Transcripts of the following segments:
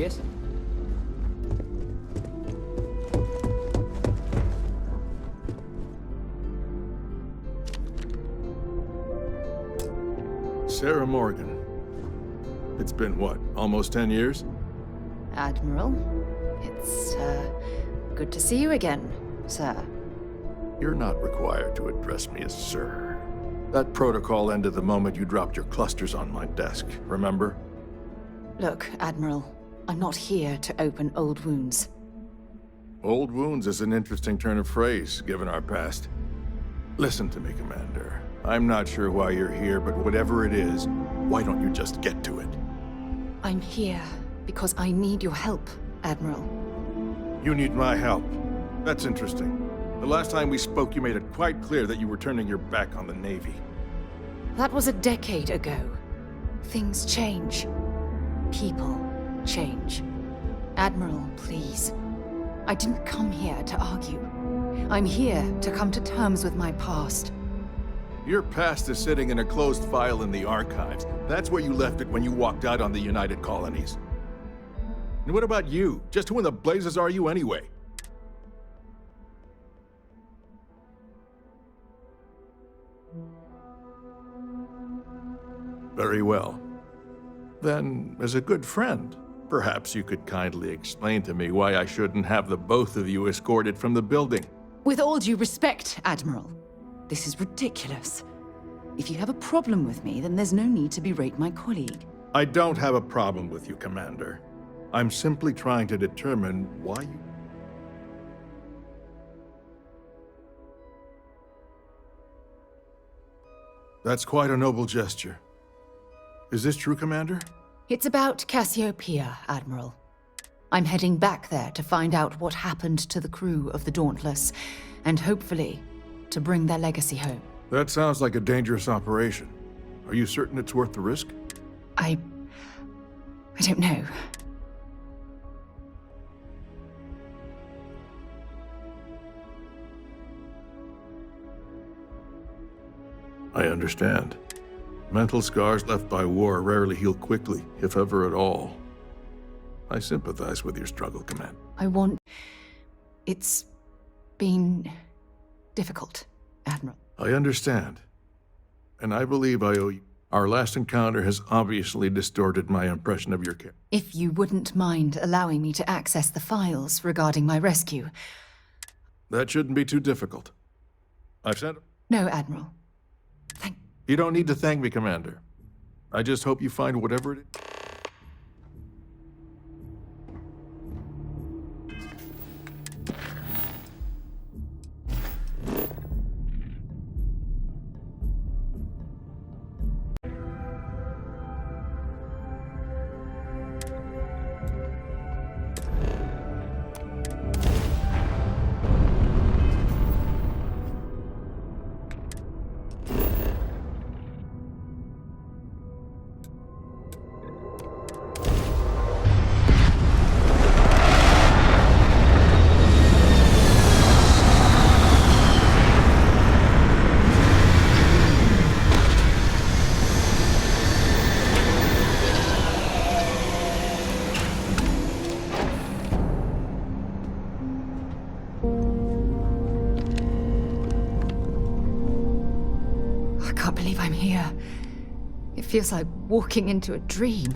Cheers. Sarah Morgan. It's been what, almost 10 years? Admiral, it's, good to see you again, sir. You're not required to address me as sir. That protocol ended the moment you dropped your clusters on my desk, remember? Look, Admiral, I'm not here to open old wounds. Old wounds is an interesting turn of phrase, given our past. Listen to me, Commander. I'm not sure why you're here, but whatever it is, why don't you just get to it? I'm here because I need your help, Admiral. You need my help. That's interesting. The last time we spoke, you made it quite clear that you were turning your back on the Navy. That was a decade ago. Things change. People change. Admiral, please. I didn't come here to argue. I'm here to come to terms with my past. Your past is sitting in a closed file in the archives. That's where you left it when you walked out on the United Colonies. And what about you? Just who in the blazes are you anyway? Very well. Then, as a good friend, perhaps you could kindly explain to me why I shouldn't have the both of you escorted from the building. With all due respect, Admiral, this is ridiculous. If you have a problem with me, then there's no need to berate my colleague. I don't have a problem with you, Commander. I'm simply trying to determine why you... That's quite a noble gesture. Is this true, Commander? It's about Cassiopeia, Admiral. I'm heading back there to find out what happened to the crew of the Dauntless, and hopefully, to bring their legacy home. That sounds like a dangerous operation. Are you certain it's worth the risk? I don't know. I understand. Mental scars left by war rarely heal quickly, if ever at all. I sympathize with your struggle, Commander. It's been difficult, Admiral. I understand. And I believe I owe you. Our last encounter has obviously distorted my impression of your character. If you wouldn't mind allowing me to access the files regarding my rescue. That shouldn't be too difficult. I've sent... No, Admiral. You don't need to thank me, Commander. I just hope you find whatever it is. I can't believe I'm here. It feels like walking into a dream.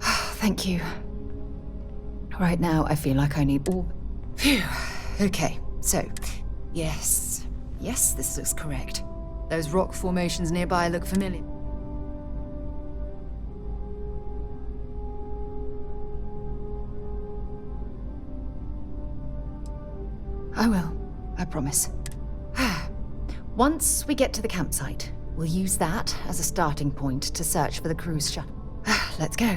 Thank you. Right now, I feel like I need all... Phew. Okay, so, yes. Yes, this looks correct. Those rock formations nearby look familiar. I will. I promise. Once we get to the campsite, we'll use that as a starting point to search for the cruise shuttle. Let's go.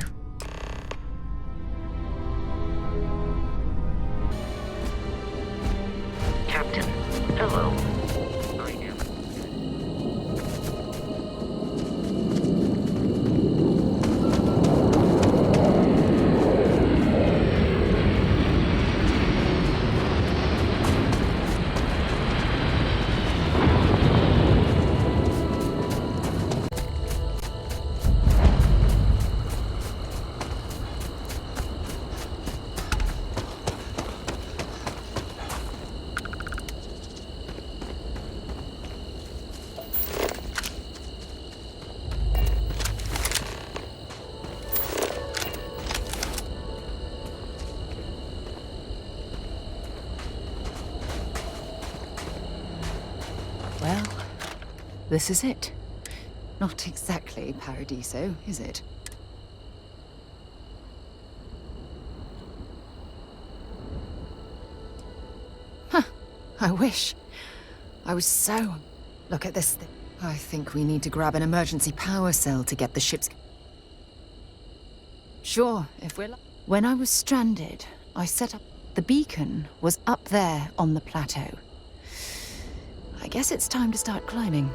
Captain, hello. This is it. Not exactly Paradiso, is it? Huh. I wish. I was so... Look at this thing. I think we need to grab an emergency power cell to get the ship's... Sure, if we're... When I was stranded, I set up... The beacon was up there on the plateau. I guess it's time to start climbing.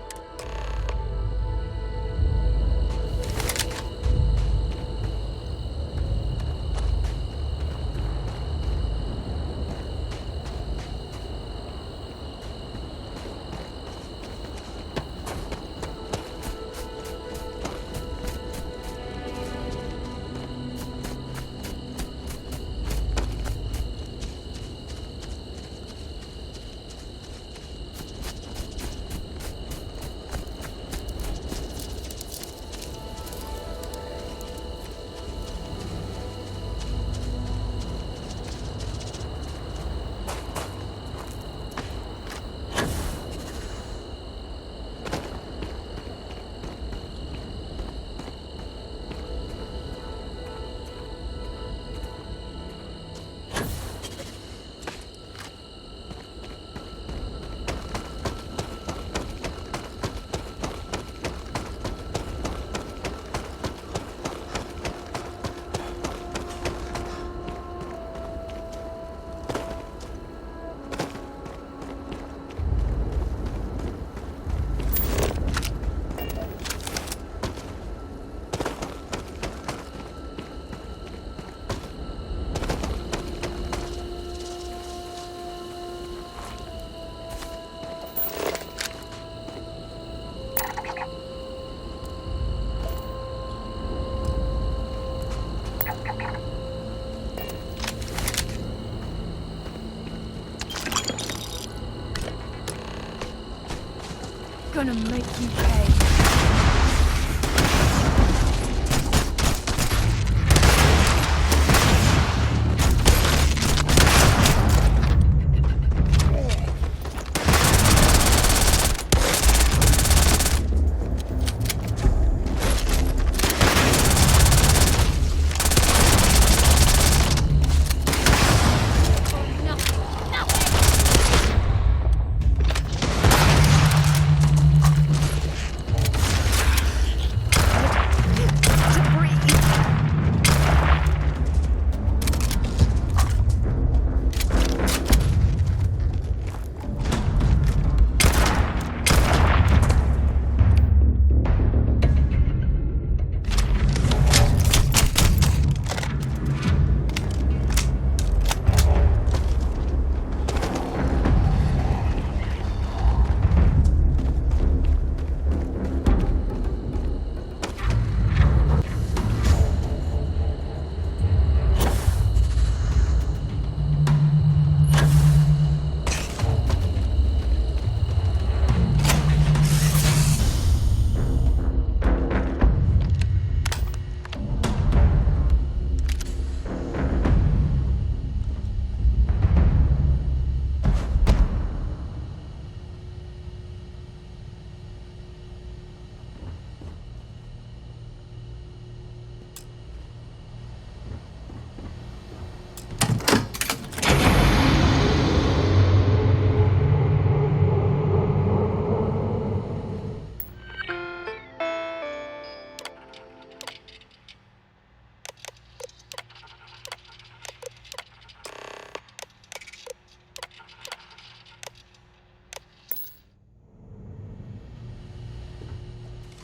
Gonna make you pay.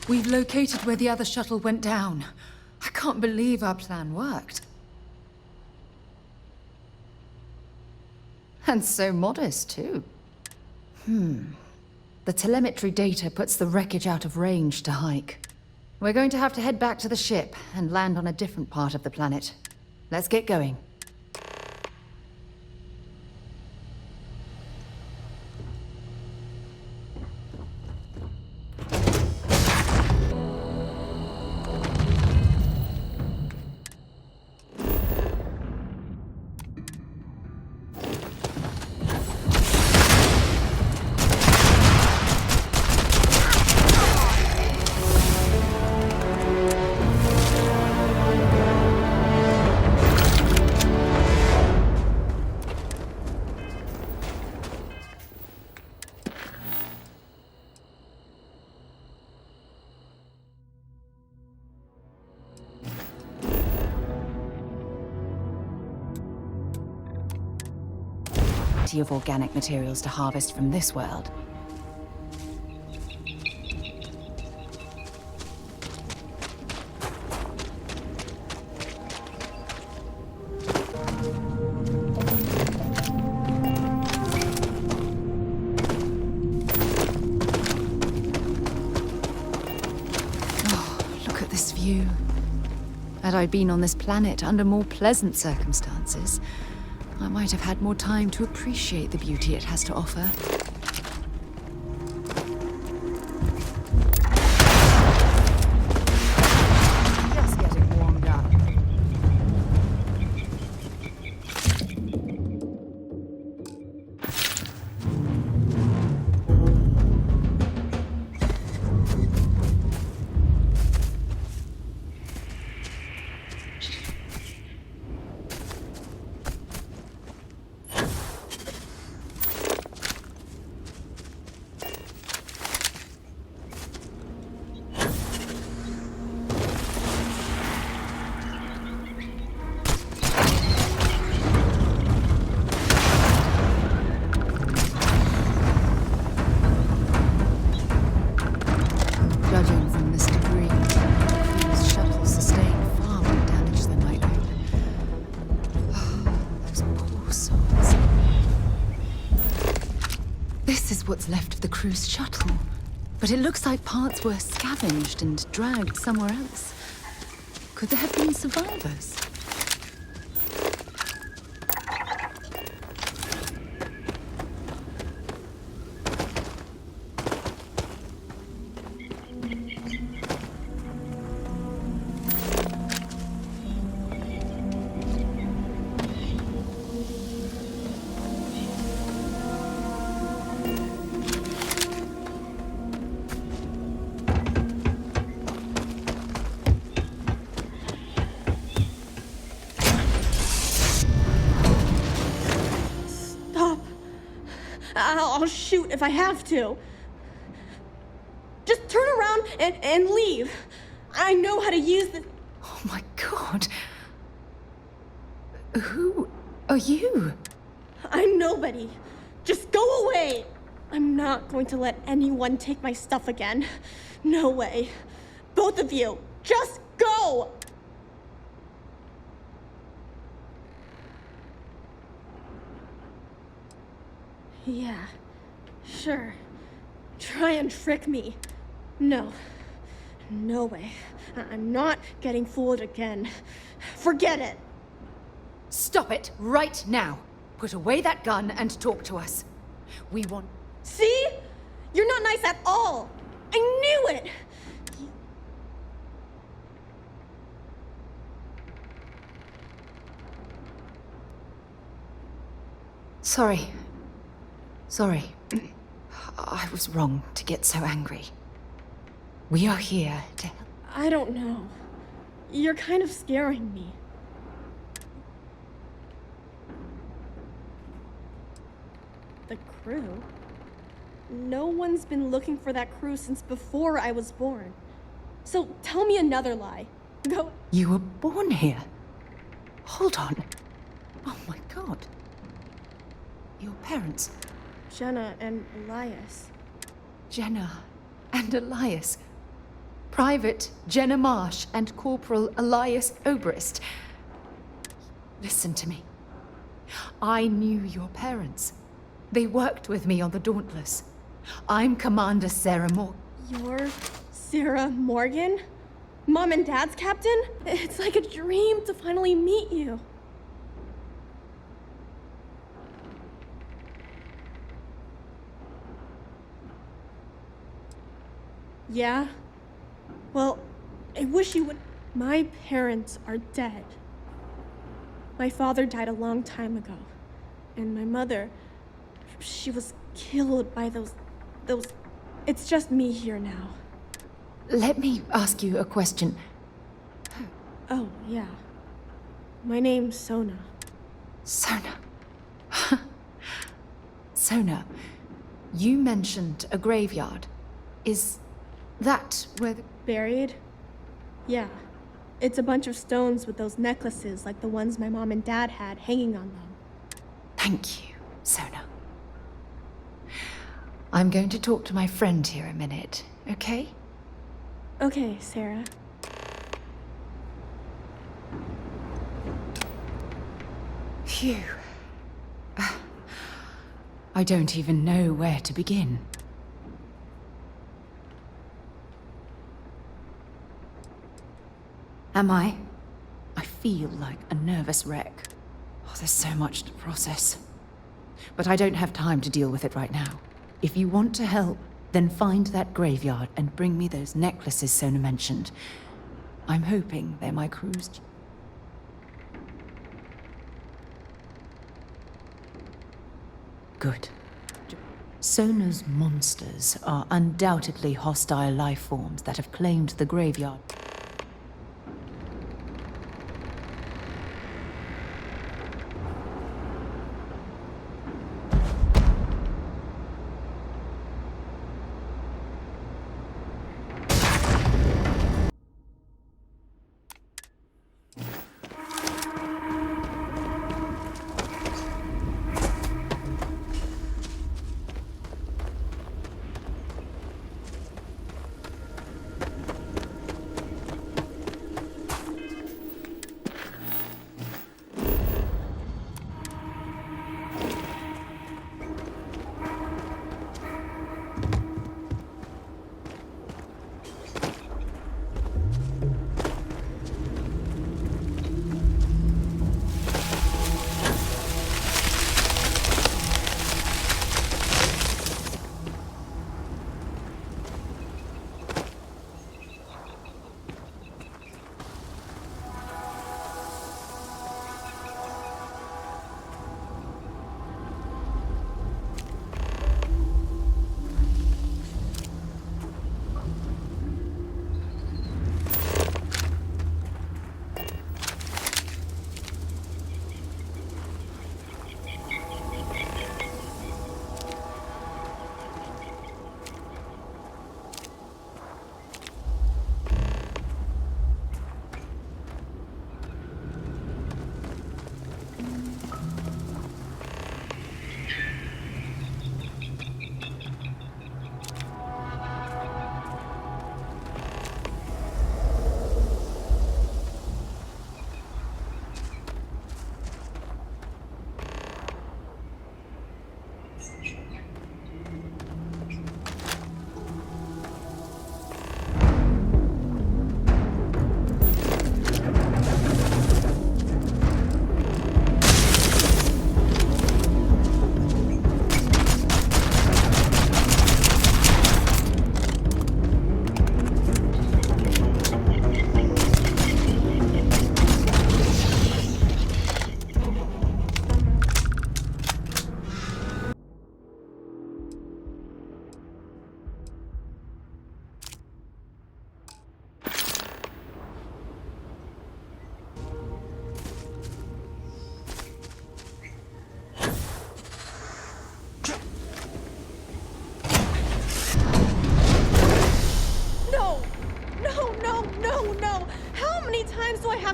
We've located where the other shuttle went down. I can't believe our plan worked. And so modest, too. The telemetry data puts the wreckage out of range to hike. We're going to have to head back to the ship and land on a different part of the planet. Let's get going. plenty of organic materials to harvest from this world. Look at this view. Had I been on this planet under more pleasant circumstances, I might have had more time to appreciate the beauty it has to offer. Just getting warmed up. Judging from this debris, these shuttles sustained far more damage than my own. Those poor souls. This is what's left of the cruise shuttle. But it looks like parts were scavenged and dragged somewhere else. Could there have been survivors? I'll shoot if I have to. Just turn around and leave. I know how to use the... Oh my god. Who are you? I'm nobody. Just go away. I'm not going to let anyone take my stuff again. No way. Both of you, just go! Yeah, sure. Try and trick me. No. No way. I'm not getting fooled again. Forget it. Stop it right now. Put away that gun and talk to us. We want... See? You're not nice at all. I knew it. Sorry. Sorry. I was wrong to get so angry. We are here to help. I don't know. You're kind of scaring me. The crew? No one's been looking for that crew since before I was born. So tell me another lie. Go. You were born here? Hold on. Oh my god. Your parents, Jenna and Elias. Jenna and Elias. Private Jenna Marsh and Corporal Elias Obrist. Listen to me. I knew your parents. They worked with me on the Dauntless. I'm Commander Sarah Moore. You're Sarah Morgan? Mom and Dad's captain? It's like a dream to finally meet you. Yeah? Well, I wish you would... My parents are dead. My father died a long time ago. And my mother, she was killed by those... It's just me here now. Let me ask you a question. Oh, yeah. My name's Sona. Sona. Sona, you mentioned a graveyard. Is that where the... Buried? Yeah. It's a bunch of stones with those necklaces like the ones my mom and dad had hanging on them. Thank you. Sona. I'm going to talk to my friend here a minute, okay? Okay, Sarah. Phew. I don't even know where to begin. Am I? I feel like a nervous wreck. Oh, there's so much to process. But I don't have time to deal with it right now. If you want to help, then find that graveyard and bring me those necklaces Sona mentioned. I'm hoping they're my crew's... Good. Sona's monsters are undoubtedly hostile life forms that have claimed the graveyard.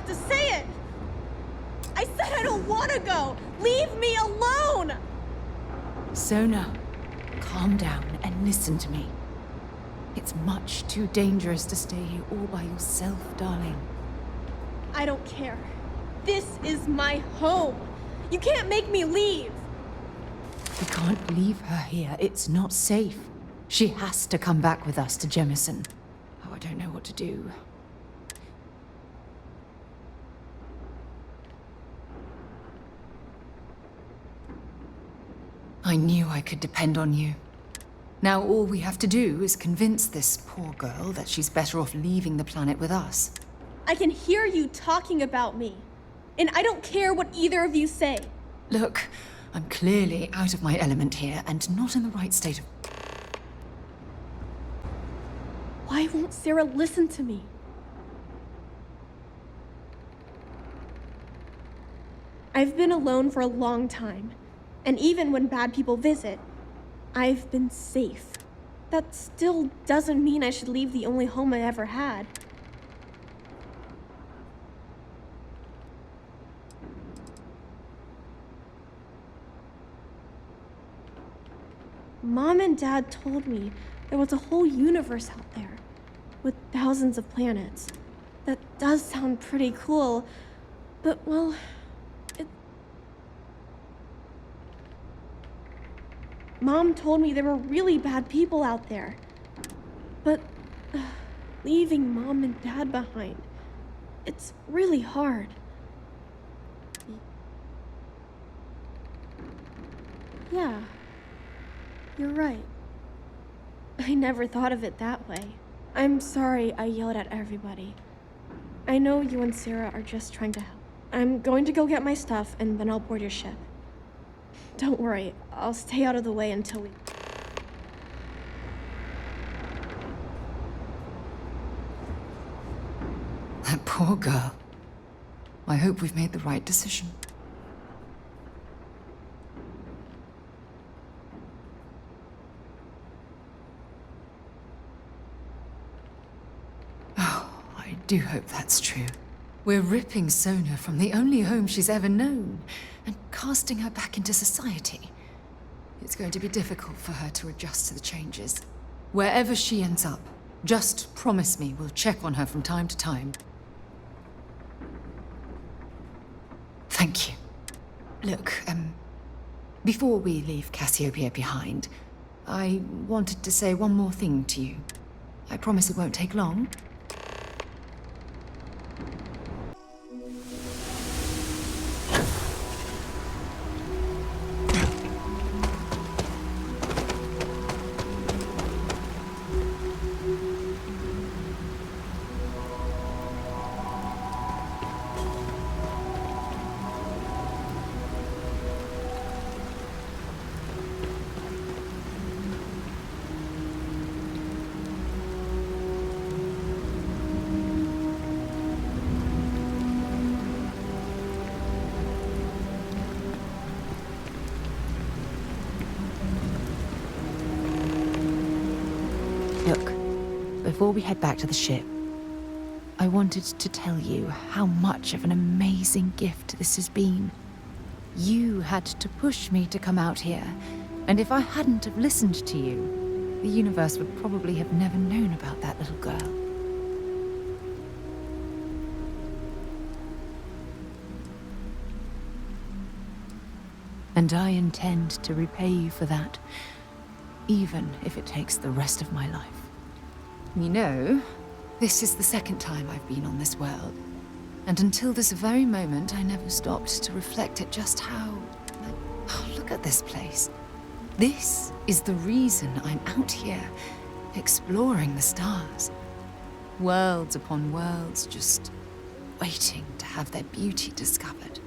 to say it! I said I don't want to go! Leave me alone! Sona, calm down and listen to me. It's much too dangerous to stay here all by yourself, darling. I don't care. This is my home. You can't make me leave. We can't leave her here. It's not safe. She has to come back with us to Jemison. Oh, I don't know what to do. I knew I could depend on you. Now all we have to do is convince this poor girl that she's better off leaving the planet with us. I can hear you talking about me. And I don't care what either of you say. Look, I'm clearly out of my element here and not in the right state of... Why won't Sarah listen to me? I've been alone for a long time. And even when bad people visit, I've been safe. That still doesn't mean I should leave the only home I ever had. Mom and Dad told me there was a whole universe out there with thousands of planets. That does sound pretty cool, but well, Mom told me there were really bad people out there. But leaving Mom and Dad behind, it's really hard. Yeah, you're right. I never thought of it that way. I'm sorry I yelled at everybody. I know you and Sarah are just trying to help. I'm going to go get my stuff and then I'll board your ship. Don't worry, I'll stay out of the way until we... That poor girl. I hope we've made the right decision. Oh, I do hope that's true. We're ripping Sona from the only home she's ever known and casting her back into society. It's going to be difficult for her to adjust to the changes. Wherever she ends up, just promise me we'll check on her from time to time. Thank you. Look, before we leave Cassiopeia behind, I wanted to say one more thing to you. I promise it won't take long. Look, before we head back to the ship, I wanted to tell you how much of an amazing gift this has been. You had to push me to come out here, and if I hadn't have listened to you, the universe would probably have never known about that little girl. And I intend to repay you for that, even if it takes the rest of my life. You know, this is the second time I've been on this world. And until this very moment, I never stopped to reflect at just how... Oh, look at this place. This is the reason I'm out here, exploring the stars. Worlds upon worlds, just waiting to have their beauty discovered.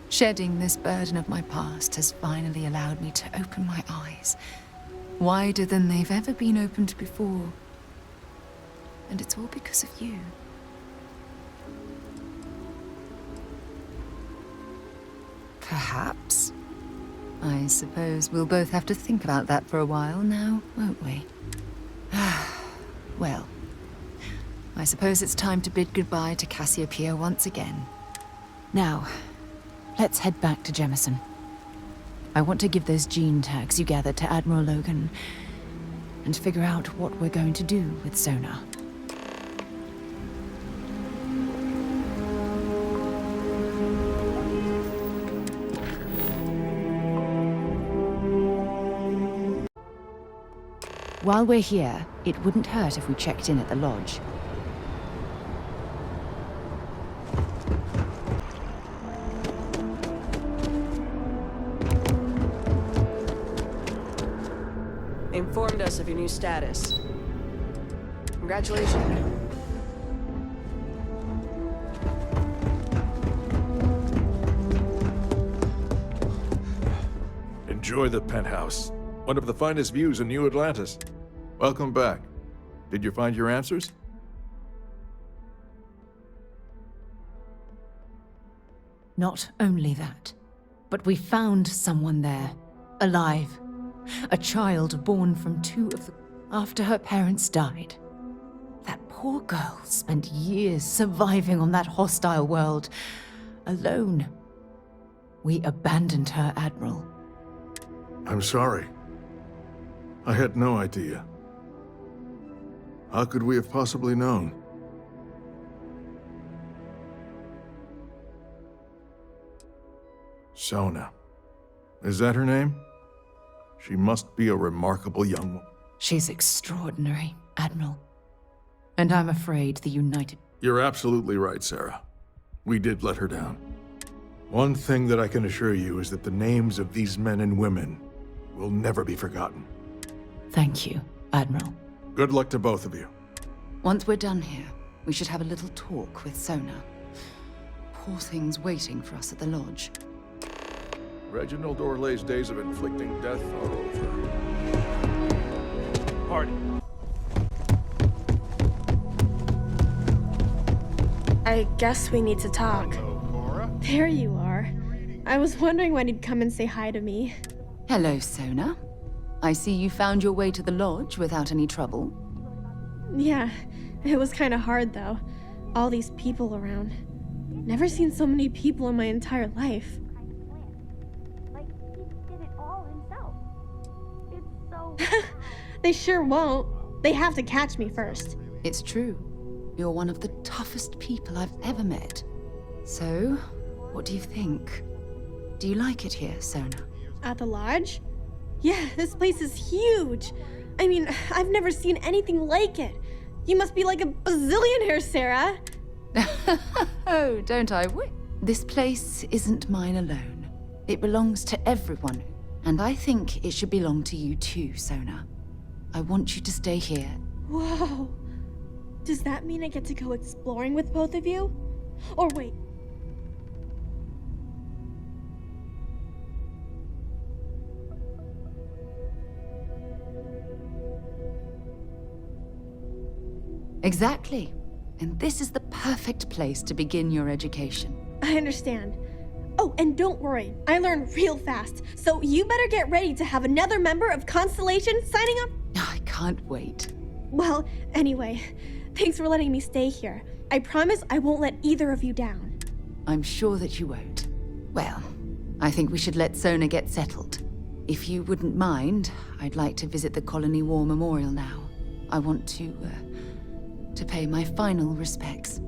Shedding this burden of my past has finally allowed me to open my eyes, wider than they've ever been opened before. And it's all because of you. Perhaps. I suppose we'll both have to think about that for a while now, won't we? Well, I suppose it's time to bid goodbye to Cassiopeia once again. Now, let's head back to Jemison. I want to give those gene tags you gathered to Admiral Logan and figure out what we're going to do with Sona. While we're here, it wouldn't hurt if we checked in at the lodge. They informed us of your new status. Congratulations. Enjoy the penthouse. One of the finest views in New Atlantis. Welcome back. Did you find your answers? Not only that, but we found someone there, alive. A child born from two of the... after her parents died. That poor girl spent years surviving on that hostile world, alone. We abandoned her, Admiral. I'm sorry. I had no idea. How could we have possibly known? Sona. Is that her name? She must be a remarkable young woman. She's extraordinary, Admiral. And I'm afraid the United... You're absolutely right, Sarah. We did let her down. One thing that I can assure you is that the names of these men and women will never be forgotten. Thank you, Admiral. Good luck to both of you. Once we're done here, we should have a little talk with Sona. Poor thing's waiting for us at the lodge. Reginald Orlay's days of inflicting death are over. Pardon. I guess we need to talk. Hello, Cora. There you are. I was wondering when he'd come and say hi to me. Hello, Sona. I see you found your way to the lodge without any trouble. Yeah, it was kind of hard though. All these people around. Never seen so many people in my entire life. Like, he did it all himself. It's so... They sure won't. They have to catch me first. It's true. You're one of the toughest people I've ever met. So, what do you think? Do you like it here, Sona? At the lodge? Yeah, this place is huge. I mean, I've never seen anything like it. You must be like a bazillionaire, Sarah. Oh, don't I wish? This place isn't mine alone. It belongs to everyone, and I think it should belong to you too, Sona. I want you to stay here. Whoa. Does that mean I get to go exploring with both of you? Or wait. Exactly. And this is the perfect place to begin your education. I understand. Oh, and don't worry. I learn real fast. So you better get ready to have another member of Constellation signing up. I can't wait. Well, anyway, thanks for letting me stay here. I promise I won't let either of you down. I'm sure that you won't. Well, I think we should let Sona get settled. If you wouldn't mind, I'd like to visit the Colony War Memorial now. I want to pay my final respects.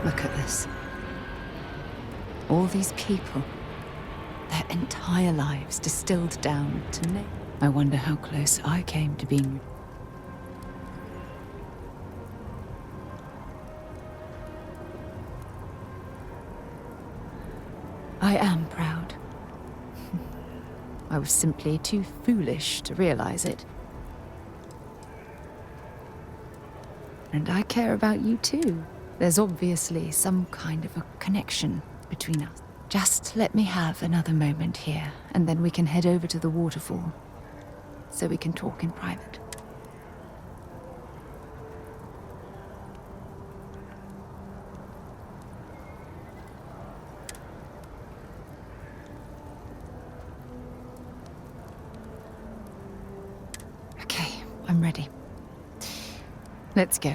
Look at this. All these people. Their entire lives distilled down to name. I wonder how close I came to being... I am proud. I was simply too foolish to realize it. And I care about you too. There's obviously some kind of a connection between us. Just let me have another moment here, and then we can head over to the waterfall, so we can talk in private. Okay, I'm ready. Let's go.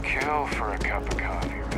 Kill for a cup of coffee, Red.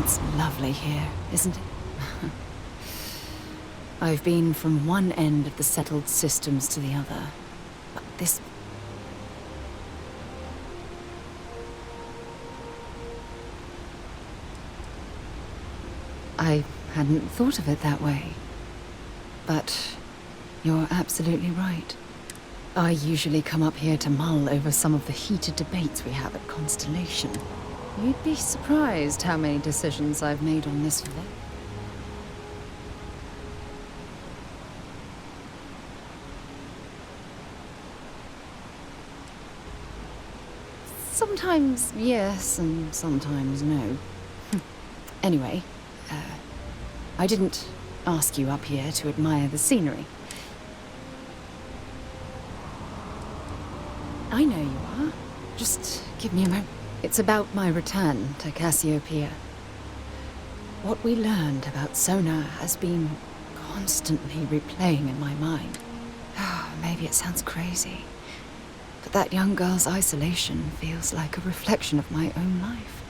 It's lovely here, isn't it? I've been from one end of the settled systems to the other, but this... I hadn't thought of it that way. But you're absolutely right. I usually come up here to mull over some of the heated debates we have at Constellation. You'd be surprised how many decisions I've made on this visit. Sometimes yes, and sometimes no. Anyway, I didn't ask you up here to admire the scenery. I know you are. Just give me a moment. It's about my return to Cassiopeia. What we learned about Sona has been constantly replaying in my mind. Maybe it sounds crazy, but that young girl's isolation feels like a reflection of my own life.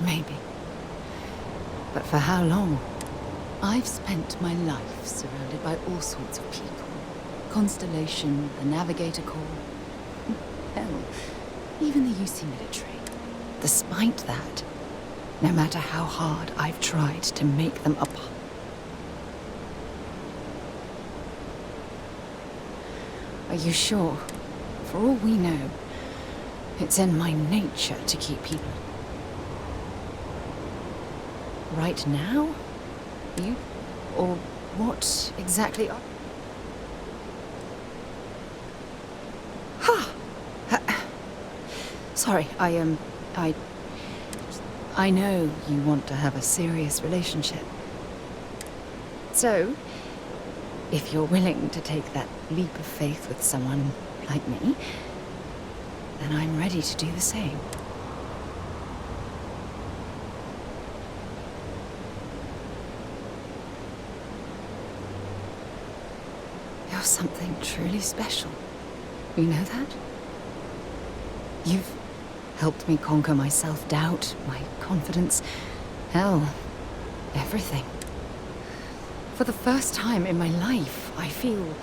Maybe. But for how long? I've spent my life surrounded by all sorts of people. Constellation, the Navigator Corps. Hell, even the UC military. Despite that, no matter how hard I've tried to make them apart. Are you sure? For all we know, it's in my nature to keep people. Right now? You? Or what exactly are... Sorry, I know you want to have a serious relationship. So, if you're willing to take that leap of faith with someone like me, then I'm ready to do the same. You're something truly special. You know that? You've helped me conquer my self-doubt, my confidence, hell, everything. For the first time in my life, I feel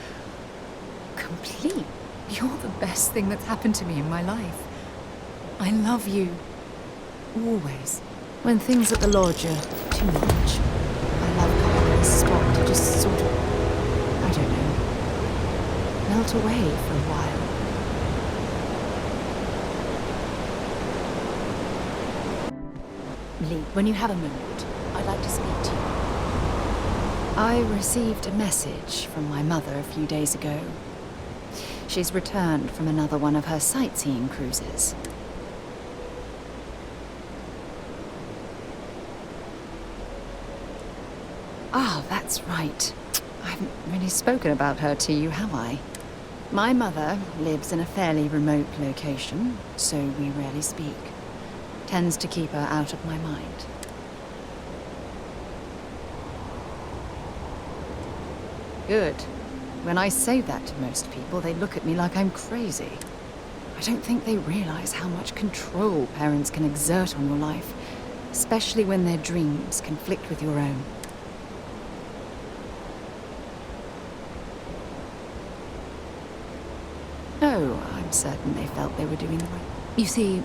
complete. You're the best thing that's happened to me in my life. I love you. Always. When things at the lodge are too much, I love coming to this spot to just sort of, I don't know, melt away for a while. Lee, when you have a moment, I'd like to speak to you. I received a message from my mother a few days ago. She's returned from another one of her sightseeing cruises. Ah, that's right. I haven't really spoken about her to you, have I? My mother lives in a fairly remote location, so we rarely speak. Tends to keep her out of my mind. Good. When I say that to most people, they look at me like I'm crazy. I don't think they realize how much control parents can exert on your life, especially when their dreams conflict with your own. Oh, I'm certain they felt they were doing the right. You see,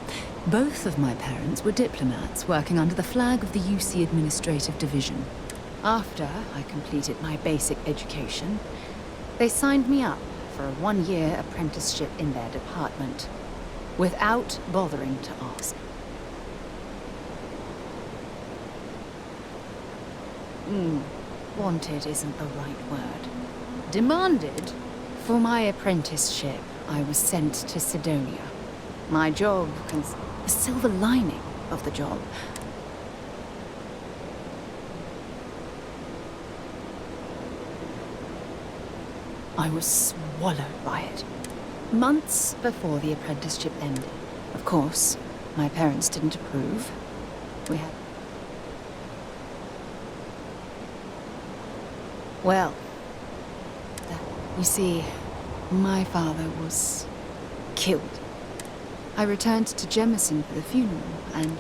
both of my parents were diplomats working under the flag of the UC Administrative Division. After I completed my basic education, they signed me up for a one-year apprenticeship in their department, without bothering to ask. Wanted isn't the right word. Demanded. For my apprenticeship, I was sent to Sidonia. My job, the silver lining of the job. I was swallowed by it. Months before the apprenticeship ended. Of course, my parents didn't approve. We had... Well, you see, my father was killed. I returned to Jemison for the funeral, and...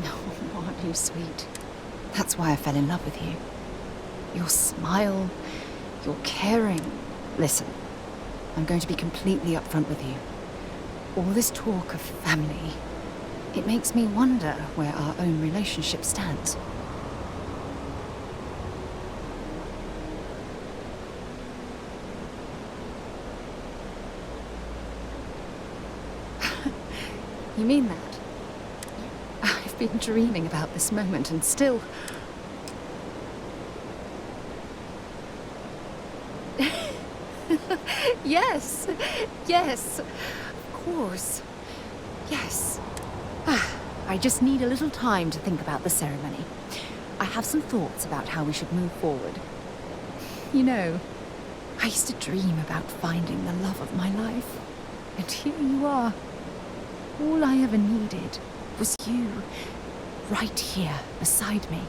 Oh, aren't you sweet? That's why I fell in love with you. Your smile, your caring. Listen, I'm going to be completely upfront with you. All this talk of family, it makes me wonder where our own relationship stands. You mean that? I've been dreaming about this moment and still... Yes, yes, of course, yes. I just need a little time to think about the ceremony. I have some thoughts about how we should move forward. You know, I used to dream about finding the love of my life. And here you are. All I ever needed was you, right here beside me.